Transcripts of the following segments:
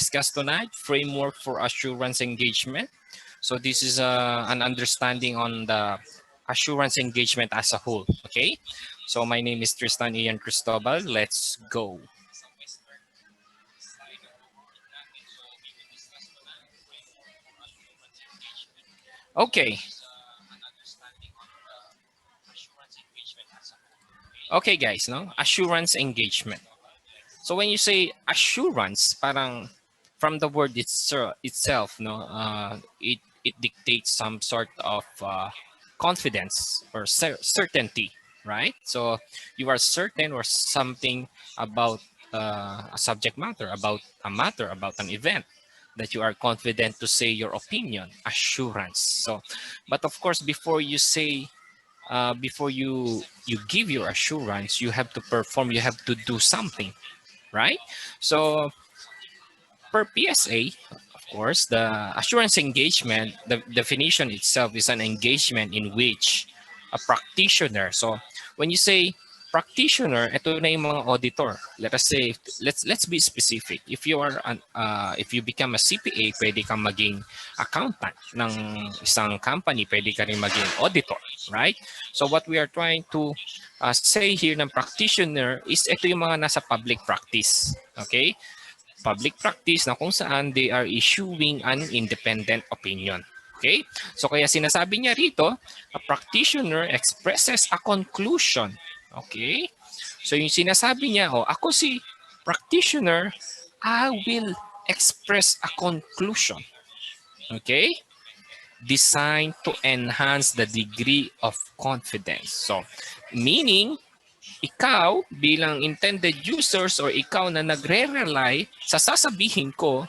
discuss tonight, framework for assurance engagement. So this is an understanding on the assurance engagement as a whole, okay? So my name is Tristan Ian Cristobal. Let's go. Okay. Okay guys, no? Assurance engagement. So when you say assurance, parang from the word itself, no, it dictates some sort of confidence or certainty, right? So you are certain or something about a subject matter, about an event that you are confident to say your opinion, assurance. So, but of course, before you say before you give your assurance, you have to perform, you have to do something, right? So per PSA, of course, the assurance engagement, the definition itself is an engagement in which a practitioner. So when you say practitioner, ito na yung mga auditor. Let us say, let's be specific. If you are if you become a CPA, pwede kang maging accountant ng isang company, pwede ka rin maging auditor, right? So what we are trying to say here ng practitioner is ito yung mga nasa public practice, okay? Public practice na kung saan they are issuing an independent opinion. Okay? So kaya sinasabi niya rito, a practitioner expresses a conclusion. Okay? So yung sinasabi niya, oh, ako si practitioner, I will express a conclusion. Okay? Designed to enhance the degree of confidence. So, meaning, ikaw bilang intended users or ikaw na nagre-rely sa sasabihin ko,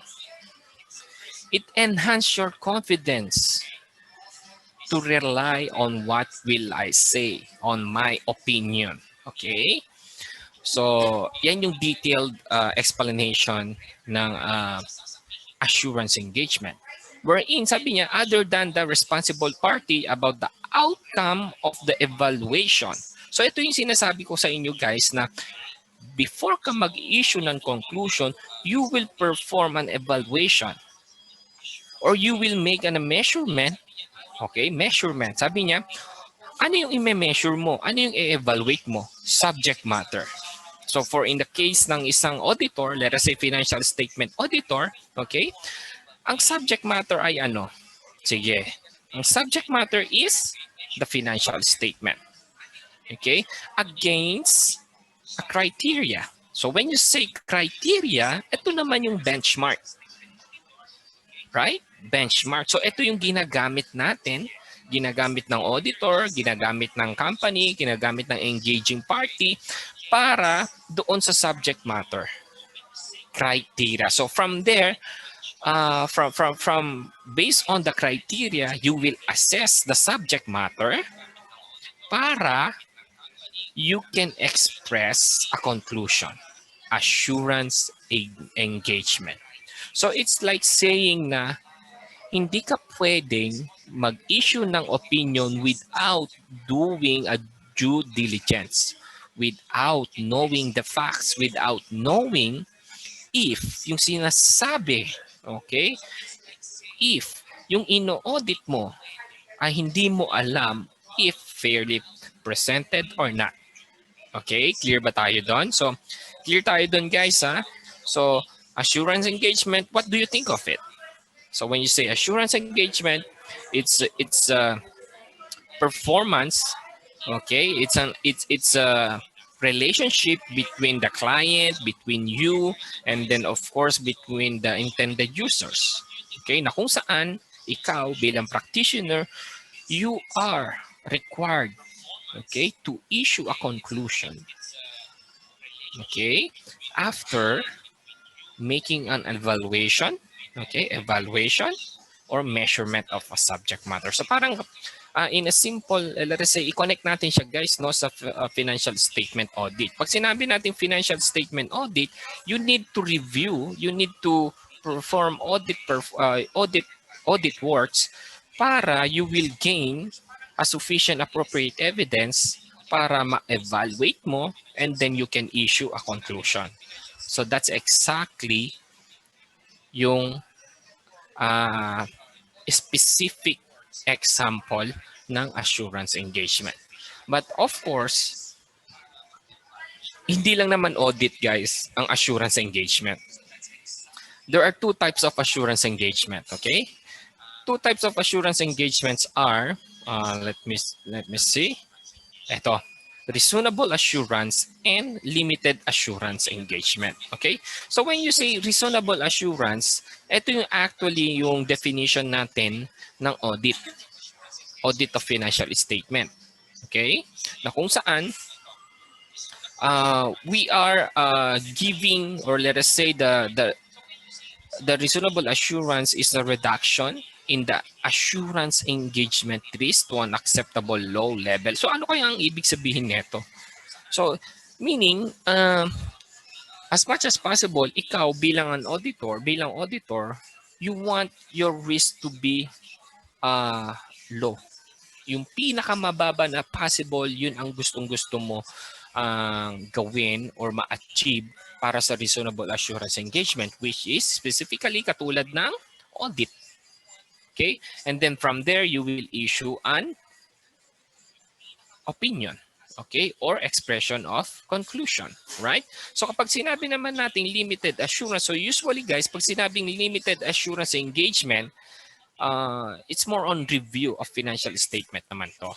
it enhance your confidence to rely on what will I say, on my opinion. Okay? So, yan yung detailed explanation ng assurance engagement. Wherein, sabi niya, other than the responsible party about the outcome of the evaluation. So ito yung sinasabi ko sa inyo guys na before ka mag-issue ng conclusion, you will perform an evaluation or you will make a measurement. Okay, measurement. Sabi niya, ano yung i-measure mo? Ano yung i-evaluate mo? Subject matter. So for in the case ng isang auditor, let us say financial statement auditor, okay, ang subject matter ay ano? Sige, ang subject matter is the financial statement. Okay, against a criteria. So when you say criteria, ito naman yung benchmark. Right? Benchmark. So ito yung ginagamit natin, ginagamit ng auditor, ginagamit ng company, ginagamit ng engaging party para doon sa subject matter. Criteria. So from there, from based on the criteria, you will assess the subject matter para you can express a conclusion, assurance engagement. So it's like saying na hindi ka pwedeng mag-issue ng opinion without doing a due diligence, without knowing the facts, without knowing if yung sinasabi, okay, if yung ino-audit mo ay hindi mo alam if fairly presented or not. Okay, clear ba tayo doon? So, clear tayo doon guys ha? So, assurance engagement, what do you think of it? So when you say assurance engagement, it's performance, okay? It's a relationship between the client, between you, and then of course between the intended users. Okay, na kung saan ikaw bilang practitioner, you are required, okay, to issue a conclusion. Okay, after making an evaluation, okay, evaluation or measurement of a subject matter. So parang in a simple, let us say, i-connect natin siya guys no sa financial statement audit. Pag sinabi natin financial statement audit, you need to review, you need to perform audit works para you will gain a sufficient appropriate evidence para ma-evaluate mo and then you can issue a conclusion. So that's exactly yung specific example ng assurance engagement. But of course, hindi lang naman audit guys ang assurance engagement. There are two types of assurance engagement, okay? Two types of assurance engagements are, let me see. Ito, reasonable assurance and limited assurance engagement. Okay? So when you say reasonable assurance, ito yung actually yung definition natin ng audit. Audit of financial statement. Okay? Na kung saan we are giving, or let us say the reasonable assurance is a reduction in the assurance engagement risk to an acceptable low level. So ano kaya ang ibig sabihin nito? So meaning, as much as possible, ikaw bilang auditor, you want your risk to be low. Yung pinakamababa na possible, yun ang gustong-gusto mo gawin or ma-achieve para sa reasonable assurance engagement, which is specifically katulad ng audit. Okay? And then from there, you will issue an opinion. Okay? Or expression of conclusion. Right? So kapag sinabi naman natin limited assurance, so usually guys, pag sinabing limited assurance engagement, it's more on review of financial statement naman to.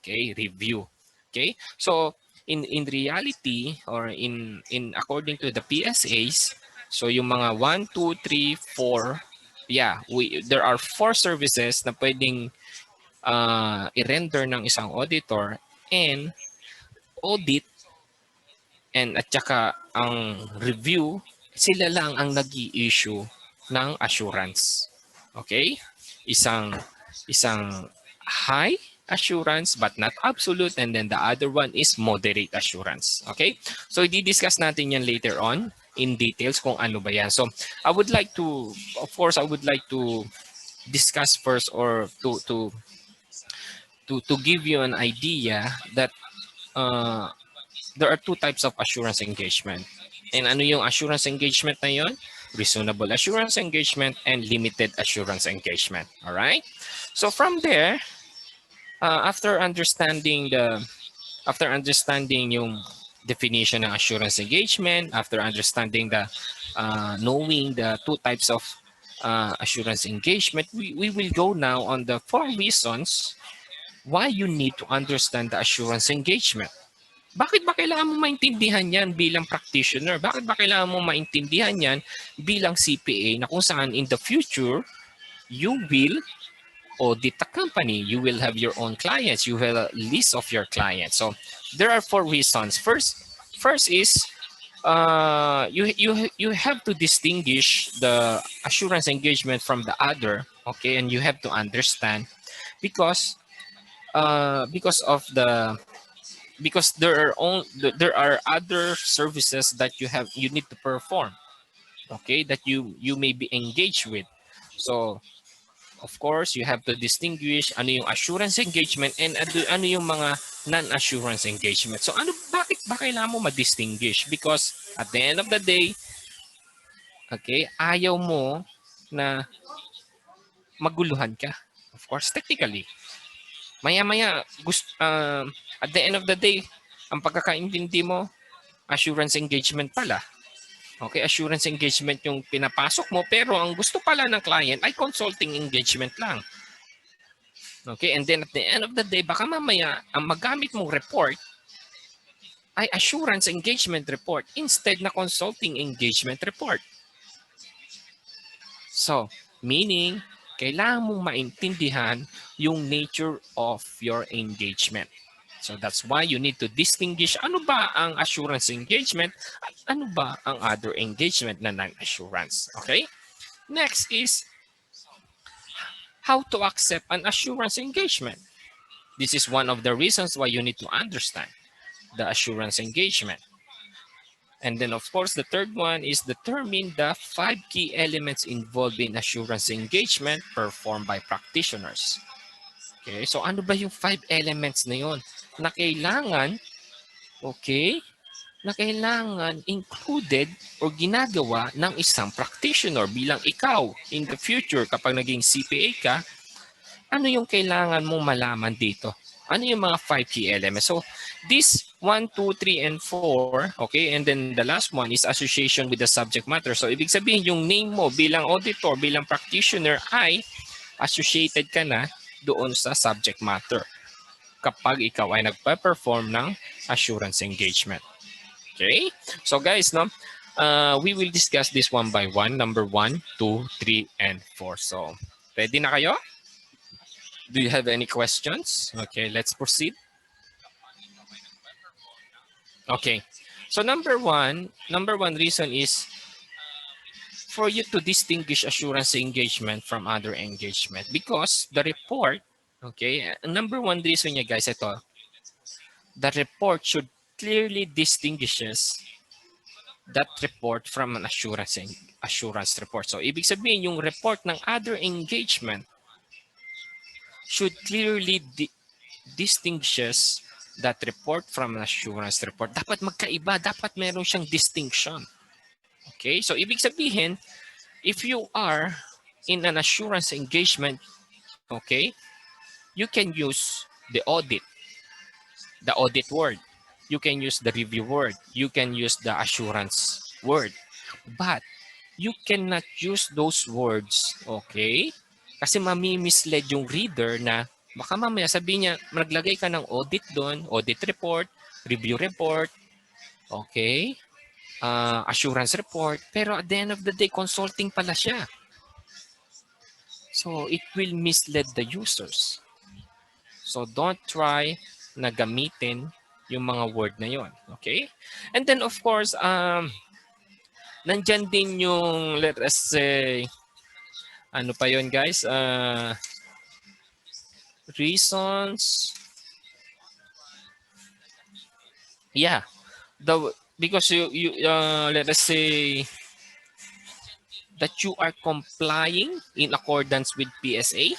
Okay? Review. Okay? So in reality, or in according to the PSAs, so yung mga 1, 2, 3, 4, yeah, there are 4 services na pwedeng i-render ng isang auditor, and audit and at saka ang review, sila lang ang nag-i-issue ng assurance. Okay? Isang high assurance but not absolute, and then the other one is moderate assurance. Okay? So i-discuss natin yan later on in details kung ano ba yan. So I would like to, of course, I would like to discuss first, or to give you an idea that there are two types of assurance engagement. And ano yung assurance engagement na yun? Reasonable assurance engagement and limited assurance engagement. All right? So from there, after understanding yung definition ng assurance engagement, after understanding knowing the two types of assurance engagement, we will go now on the 4 reasons why you need to understand the assurance engagement. Bakit ba kailangan mo maintindihan yan bilang practitioner? Bakit ba kailangan mo maintindihan yan bilang CPA, na kung saan in the future, you will audit the company. You will have your own clients. You have a list of your clients. So there are 4 reasons. First is you have to distinguish the assurance engagement from the other. Okay, and you have to understand because there are other services that you need to perform, okay, that you may be engaged with. So of course you have to distinguish ano yung assurance engagement and ano yung mga non-assurance engagement. So bakit ba kailangan mo ma-distinguish? Because at the end of the day, okay, ayaw mo na maguluhan ka, of course, technically. Maya-maya, at the end of the day, ang pagkakaintindi mo, assurance engagement pala. Okay, assurance engagement yung pinapasok mo, pero ang gusto pala ng client ay consulting engagement lang. Okay, and then at the end of the day, baka mamaya, ang magamit mong report ay assurance engagement report instead na consulting engagement report. So, meaning, kailangan mong maintindihan yung nature of your engagement. So that's why you need to distinguish ano ba ang assurance engagement at ano ba ang other engagement na non-assurance. Okay? Next is how to accept an assurance engagement. This is one of the reasons why you need to understand the assurance engagement. And then of course, the third one is determine the 5 key elements involved in assurance engagement performed by practitioners. Okay, so ano ba yung 5 elements na yun na kailangan, okay, na kailangan included o ginagawa ng isang practitioner bilang ikaw in the future kapag naging CPA ka, ano yung kailangan mong malaman dito? Ano yung mga 5 key elements? So, this 1, 2, 3, and 4, okay, and then the last one is association with the subject matter. So, ibig sabihin, yung name mo bilang auditor, bilang practitioner ay associated ka na doon sa subject matter kapag ikaw ay nagpa-perform ng assurance engagement. Okay? So guys, no, we will discuss this one by one. Number 1, 2, 3, and 4. So, ready na kayo? Do you have any questions? Okay, let's proceed. Okay. So number one reason is for you to distinguish assurance engagement from other engagement because the report, okay, number one reason niya guys, ito, the report should clearly distinguishes that report from an assurance report. So, ibig sabihin, yung report ng other engagement should clearly distinguishes that report from an assurance report. Dapat magkaiba, dapat meron siyang distinction. Okay? So, ibig sabihin, if you are in an assurance engagement, okay, you can use the audit word. You can use the review word. You can use the assurance word. But you cannot use those words, okay? Kasi mami-mislead yung reader na baka mamaya sabihin niya, naglagay ka ng audit doon, audit report, review report, okay? Assurance report, pero at the end of the day, consulting pala siya. So, it will mislead the users. So, don't try na gamitin yung mga word na yon, okay? And then, of course, nandyan din yung, let us say, ano pa yon guys? Reasons. Yeah. Because you let us say that you are complying in accordance with PSA.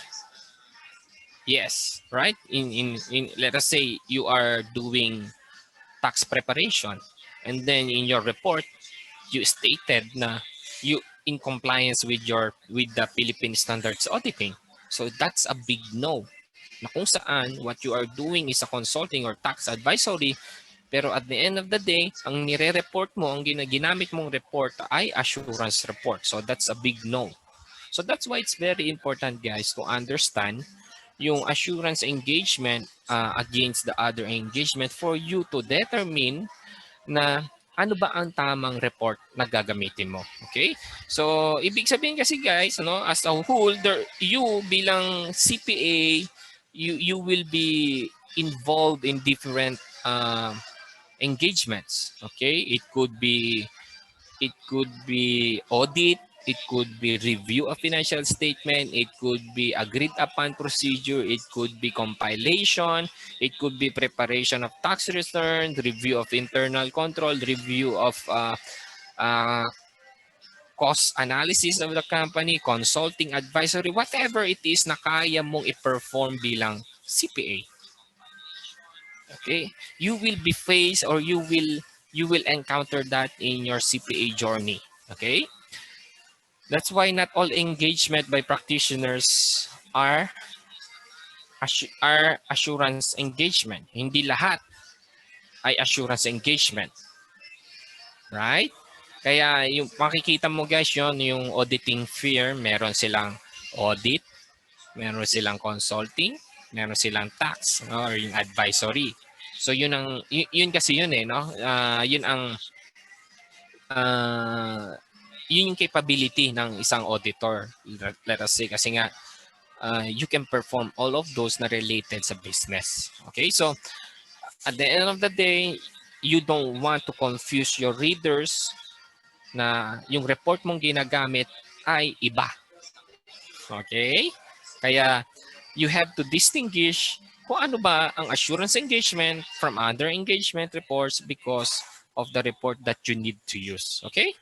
Yes, right? In let us say you are doing tax preparation and then in your report you stated na you in compliance with the Philippine standards auditing. So that's a big no. Na kung saan what you are doing is a consulting or tax advisory, pero at the end of the day, ang nire-report mo, ang ginamit mong report ay assurance report. So that's a big no. So that's why it's very important guys to understand yung assurance engagement against the other engagement for you to determine na ano ba ang tamang report na gagamitin mo. Okay? So, ibig sabihin kasi guys, ano, as a whole, you bilang CPA, you will be involved in different engagements. Okay? It could be audit, it could be review of financial statement, it could be agreed upon procedure, it could be compilation, it could be preparation of tax return, review of internal control, review of cost analysis of the company, consulting, advisory, whatever it is na kaya mong i-perform bilang CPA. Okay? You will be faced or you will encounter that in your CPA journey. Okay? That's why not all engagement by practitioners are assurance engagement. Hindi lahat ay assurance engagement. Right? Kaya yung makikita mo guys yon yung auditing firm, meron silang audit, meron silang consulting, meron silang tax, no? Or yung advisory. So yun kasi yun no? Yun ang yun yung capability ng isang auditor. Let us say kasi nga you can perform all of those na related sa business. Okay? So at the end of the day, you don't want to confuse your readers na yung report mong ginagamit ay iba. Okay? Kaya you have to distinguish kung ano ba ang assurance engagement from other engagement reports because of the report that you need to use. Okay?